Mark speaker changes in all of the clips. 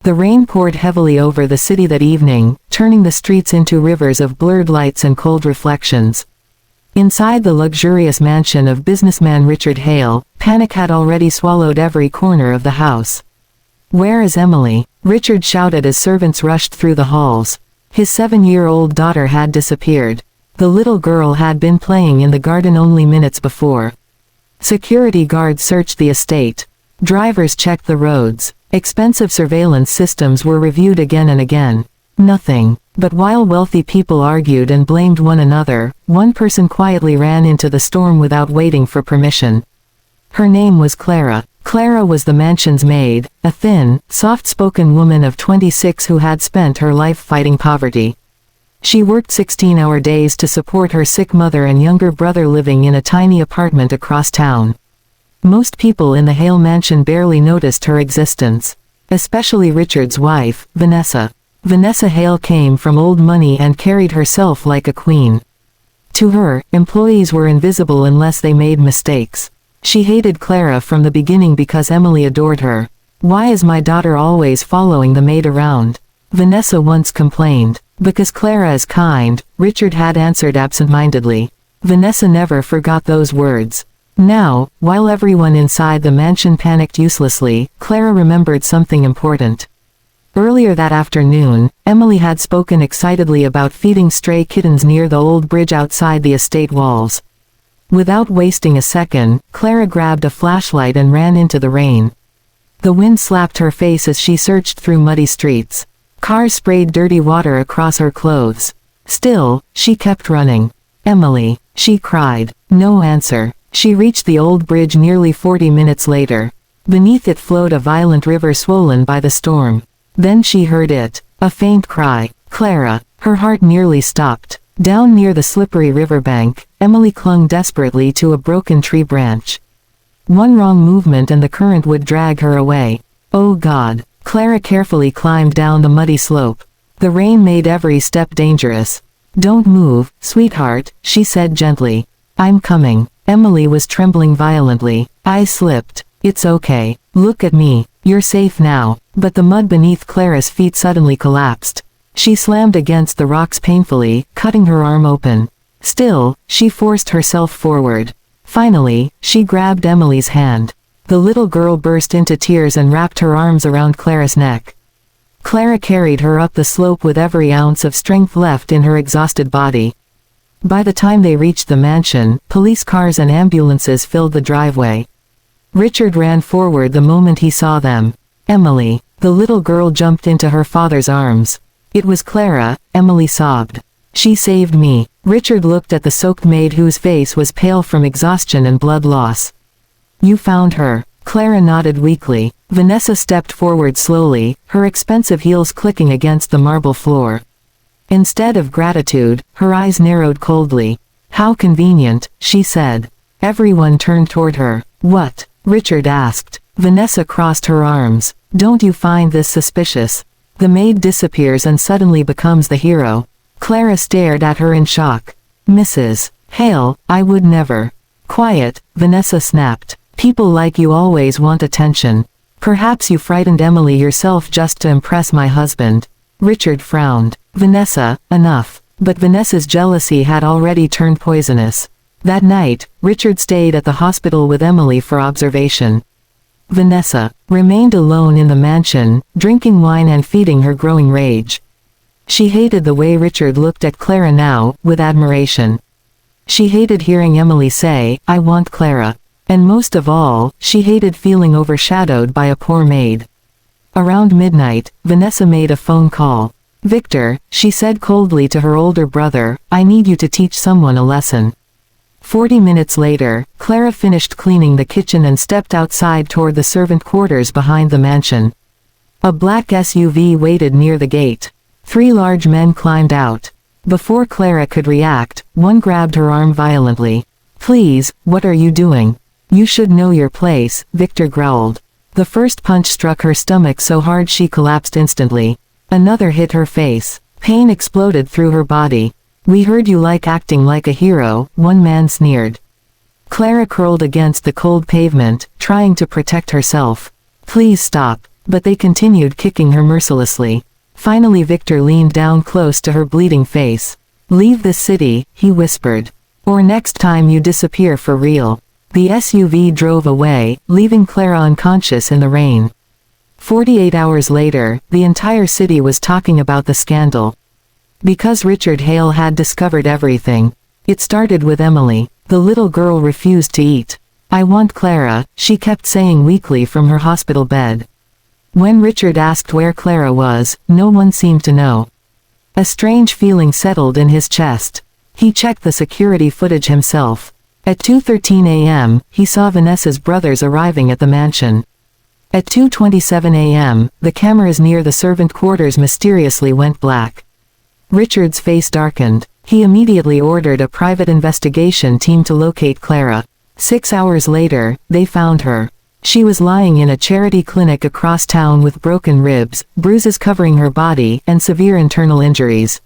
Speaker 1: The rain poured heavily over the city that evening, turning the streets into rivers of blurred lights and cold reflections. Inside the luxurious mansion of businessman Richard Hale, panic had already swallowed every corner of the house. "Where is Emily?" Richard shouted as servants rushed through the halls. His 7-year-old daughter had disappeared. The little girl had been playing in the garden only minutes before. Security guards searched the estate. Drivers checked the roads. Expensive surveillance systems were reviewed again and again. Nothing. But while wealthy people argued and blamed one another, one person quietly ran into the storm without waiting for permission. Her name was Clara. Clara was the mansion's maid, a thin, soft-spoken woman of 26 who had spent her life fighting poverty. She worked 16-hour days to support her sick mother and younger brother living in a tiny apartment across town. Most people in the Hale mansion barely noticed her existence. Especially Richard's wife, Vanessa. Vanessa Hale came from old money and carried herself like a queen. To her, employees were invisible unless they made mistakes. She hated Clara from the beginning because Emily adored her. "Why is my daughter always following the maid around?" Vanessa once complained. "Because Clara is kind," Richard had answered absent-mindedly. Vanessa never forgot those words. Now, while everyone inside the mansion panicked uselessly, Clara remembered something important. Earlier that afternoon, Emily had spoken excitedly about feeding stray kittens near the old bridge outside the estate walls. Without wasting a second, Clara grabbed a flashlight and ran into the rain. The wind slapped her face as she searched through muddy streets. Cars sprayed dirty water across her clothes. Still, she kept running. "Emily," she cried. No answer. She reached the old bridge nearly 40 minutes later. Beneath it flowed a violent river swollen by the storm. Then she heard it. A faint cry. "Clara." Her heart nearly stopped. Down near the slippery riverbank, Emily clung desperately to a broken tree branch. One wrong movement and the current would drag her away. Oh God. Clara carefully climbed down the muddy slope. The rain made every step dangerous. "Don't move, sweetheart," she said gently. "I'm coming." Emily was trembling violently. "I slipped. It's okay. Look at me. You're safe now." But the mud beneath Clara's feet suddenly collapsed. She slammed against the rocks painfully, cutting her arm open. Still, she forced herself forward. Finally, she grabbed Emily's hand. The little girl burst into tears and wrapped her arms around Clara's neck. Clara carried her up the slope with every ounce of strength left in her exhausted body. By the time they reached the mansion, police cars and ambulances filled the driveway. Richard ran forward the moment he saw them. "Emily." The little girl jumped into her father's arms. "It was Clara," Emily sobbed. "She saved me." Richard looked at the soaked maid whose face was pale from exhaustion and blood loss. "You found her." Clara nodded weakly. Vanessa stepped forward slowly, her expensive heels clicking against the marble floor. Instead of gratitude, her eyes narrowed coldly. "How convenient," she said. Everyone turned toward her. "What?" Richard asked. Vanessa crossed her arms. "Don't you find this suspicious? The maid disappears and suddenly becomes the hero." Clara stared at her in shock. "Mrs. Hale, I would never." "Quiet," Vanessa snapped. "People like you always want attention. Perhaps you frightened Emily yourself just to impress my husband." Richard frowned. "Vanessa, enough." But Vanessa's jealousy had already turned poisonous. That night, Richard stayed at the hospital with Emily for observation. Vanessa remained alone in the mansion, drinking wine and feeding her growing rage. She hated the way Richard looked at Clara now, with admiration. She hated hearing Emily say, "I want Clara." And most of all, she hated feeling overshadowed by a poor maid. Around midnight, Vanessa made a phone call. "Victor," she said coldly to her older brother, "I need you to teach someone a lesson." 40 minutes later, Clara finished cleaning the kitchen and stepped outside toward the servant quarters behind the mansion. A black SUV waited near the gate. 3 large men climbed out. Before Clara could react, one grabbed her arm violently. "Please, what are you doing? You should know your place," Victor growled. The first punch struck her stomach so hard she collapsed instantly. Another hit her face. Pain exploded through her body. "We heard you like acting like a hero," one man sneered. Clara curled against the cold pavement, trying to protect herself. "Please stop." but they continued kicking her mercilessly. Finally Victor leaned down close to her bleeding face. "Leave this city," he whispered. "Or next time you disappear for real." The SUV drove away, leaving Clara unconscious in the rain. 48 hours later, the entire city was talking about the scandal. Because Richard Hale had discovered everything. It started with Emily. The little girl refused to eat. "I want Clara," she kept saying weakly from her hospital bed. When Richard asked where Clara was, no one seemed to know. A strange feeling settled in his chest. He checked the security footage himself. At 2:13 a.m., he saw Vanessa's brothers arriving at the mansion. At 2:27 a.m., the cameras near the servant quarters mysteriously went black. Richard's face darkened. He immediately ordered a private investigation team to locate Clara. 6 hours later, they found her. She was lying in a charity clinic across town with broken ribs, bruises covering her body, and severe internal injuries.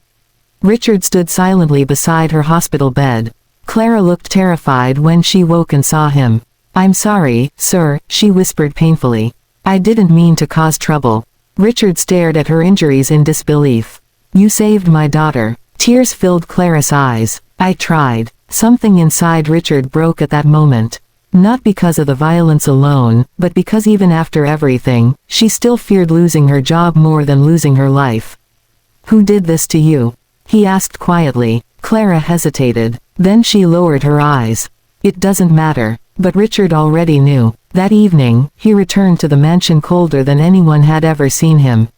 Speaker 1: Richard stood silently beside her hospital bed. Clara looked terrified when she woke and saw him. "I'm sorry, sir," she whispered painfully. "I didn't mean to cause trouble." Richard stared at her injuries in disbelief. "You saved my daughter." Tears filled Clara's eyes. "I tried." Something inside Richard broke at that moment. Not because of the violence alone, but because even after everything, she still feared losing her job more than losing her life. "Who did this to you?" he asked quietly. Clara hesitated. Then she lowered her eyes. "It doesn't matter." But Richard already knew. That evening, he returned to the mansion colder than anyone had ever seen him.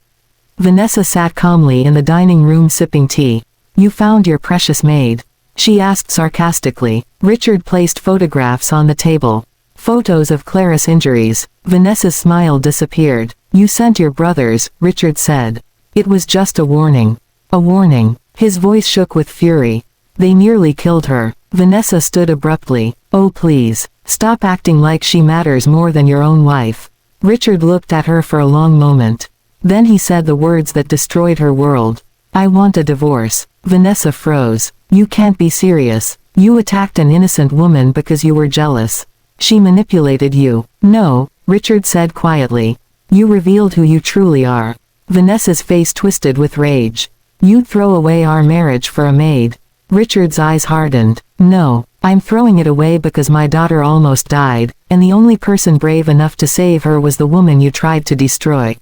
Speaker 1: Vanessa sat calmly in the dining room sipping tea. "You found your precious maid?" she asked sarcastically. Richard placed photographs on the table. Photos of Clara's injuries. Vanessa's smile disappeared. "You sent your brothers," Richard said. "It was just a warning." "A warning." His voice shook with fury. "They nearly killed her." Vanessa stood abruptly. "Oh please, stop acting like she matters more than your own wife." Richard looked at her for a long moment. Then he said the words that destroyed her world. "I want a divorce." Vanessa froze. "You can't be serious. You attacked an innocent woman because you were jealous. She manipulated you." "No," Richard said quietly. "You revealed who you truly are." Vanessa's face twisted with rage. "You'd throw away our marriage for a maid." Richard's eyes hardened. "No, I'm throwing it away because my daughter almost died, and the only person brave enough to save her was the woman you tried to destroy."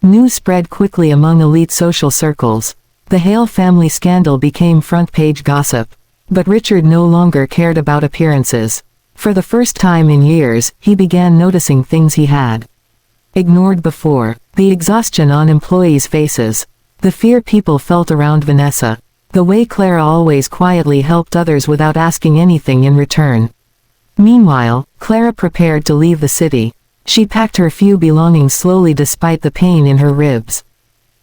Speaker 1: News spread quickly among elite social circles. The Hale family scandal became front-page gossip. But Richard no longer cared about appearances. For the first time in years, he began noticing things he had ignored before. The exhaustion on employees' faces. The fear people felt around Vanessa. The way Clara always quietly helped others without asking anything in return. Meanwhile, Clara prepared to leave the city. She packed her few belongings slowly despite the pain in her ribs.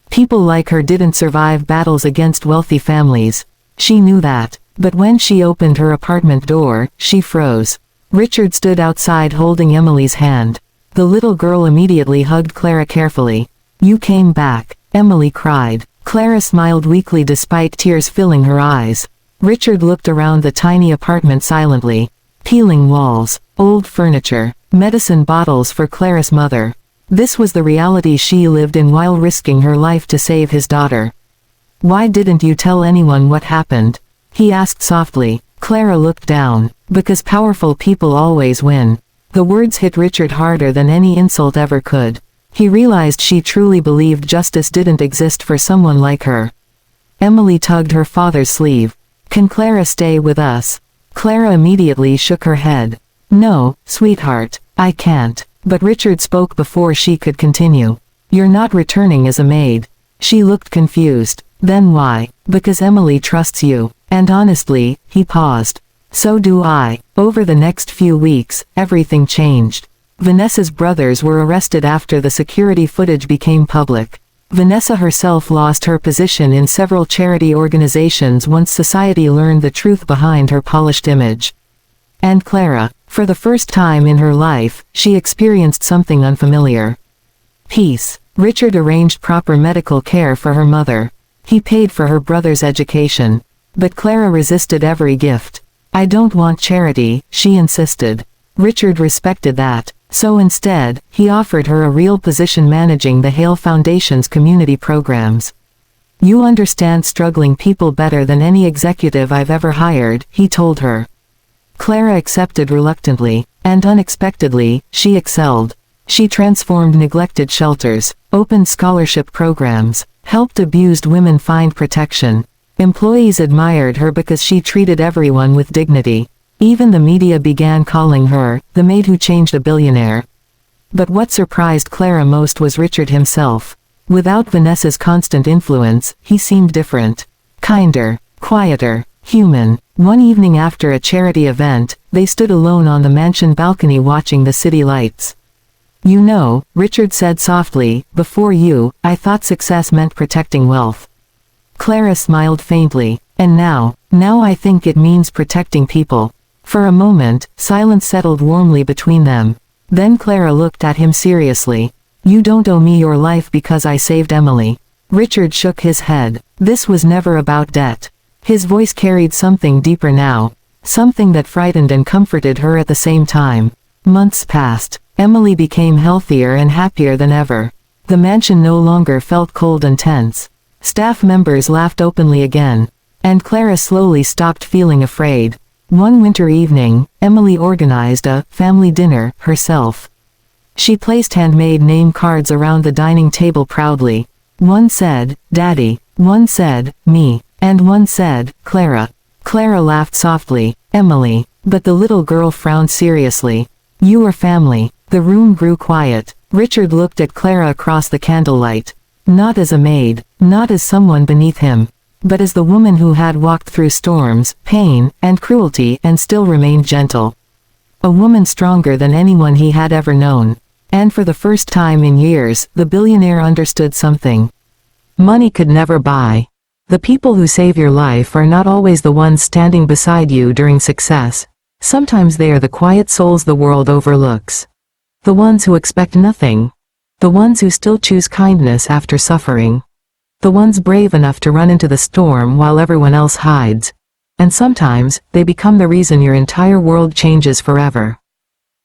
Speaker 1: People like her didn't survive battles against wealthy families. She knew that. But when she opened her apartment door, she froze. Richard stood outside holding Emily's hand. The little girl immediately hugged Clara carefully. "You came back," Emily cried. Clara smiled weakly despite tears filling her eyes. Richard looked around the tiny apartment silently. Peeling walls, old furniture, medicine bottles for Clara's mother. This was the reality she lived in while risking her life to save his daughter. "Why didn't you tell anyone what happened?" he asked softly. Clara looked down. "Because powerful people always win." The words hit Richard harder than any insult ever could. He realized she truly believed justice didn't exist for someone like her. Emily tugged her father's sleeve. "Can Clara stay with us?" Clara immediately shook her head. "No, sweetheart, I can't." But Richard spoke before she could continue. "You're not returning as a maid." She looked confused. "Then why?" "Because Emily trusts you. And honestly," he paused. "So do I." Over the next few weeks, everything changed. Vanessa's brothers were arrested after the security footage became public. Vanessa herself lost her position in several charity organizations once society learned the truth behind her polished image. And Clara, for the first time in her life, she experienced something unfamiliar. Peace. Richard arranged proper medical care for her mother. He paid for her brother's education. But Clara resisted every gift. "I don't want charity," she insisted. Richard respected that. So instead, he offered her a real position managing the Hale Foundation's community programs. "You understand struggling people better than any executive I've ever hired," he told her. Clara accepted reluctantly, and unexpectedly, she excelled. She transformed neglected shelters, opened scholarship programs, helped abused women find protection. Employees admired her because she treated everyone with dignity. Even the media began calling her the maid who changed a billionaire. But what surprised Clara most was Richard himself. Without Vanessa's constant influence, he seemed different. Kinder, quieter, human. One evening after a charity event, they stood alone on the mansion balcony watching the city lights. "You know," Richard said softly, "before you, I thought success meant protecting wealth." Clara smiled faintly. "And now I think it means protecting people." For a moment, silence settled warmly between them. Then Clara looked at him seriously. "You don't owe me your life because I saved Emily." Richard shook his head. This was never about debt. His voice carried something deeper now. Something that frightened and comforted her at the same time. Months passed. Emily became healthier and happier than ever. The mansion no longer felt cold and tense. Staff members laughed openly again. And Clara slowly stopped feeling afraid. One winter evening, Emily organized a family dinner herself. She placed handmade name cards around the dining table proudly. One said, "Daddy," one said, "Me," and one said, "Clara." Clara laughed softly. "Emily." But the little girl frowned seriously. "You are family." The room grew quiet. Richard looked at Clara across the candlelight. Not as a maid, not as someone beneath him, but as the woman who had walked through storms, pain, and cruelty and still remained gentle. A woman stronger than anyone he had ever known. And for the first time in years, the billionaire understood something. Money could never buy. The people who save your life are not always the ones standing beside you during success. Sometimes they are the quiet souls the world overlooks. The ones who expect nothing. The ones who still choose kindness after suffering. The ones brave enough to run into the storm while everyone else hides. And sometimes, they become the reason your entire world changes forever.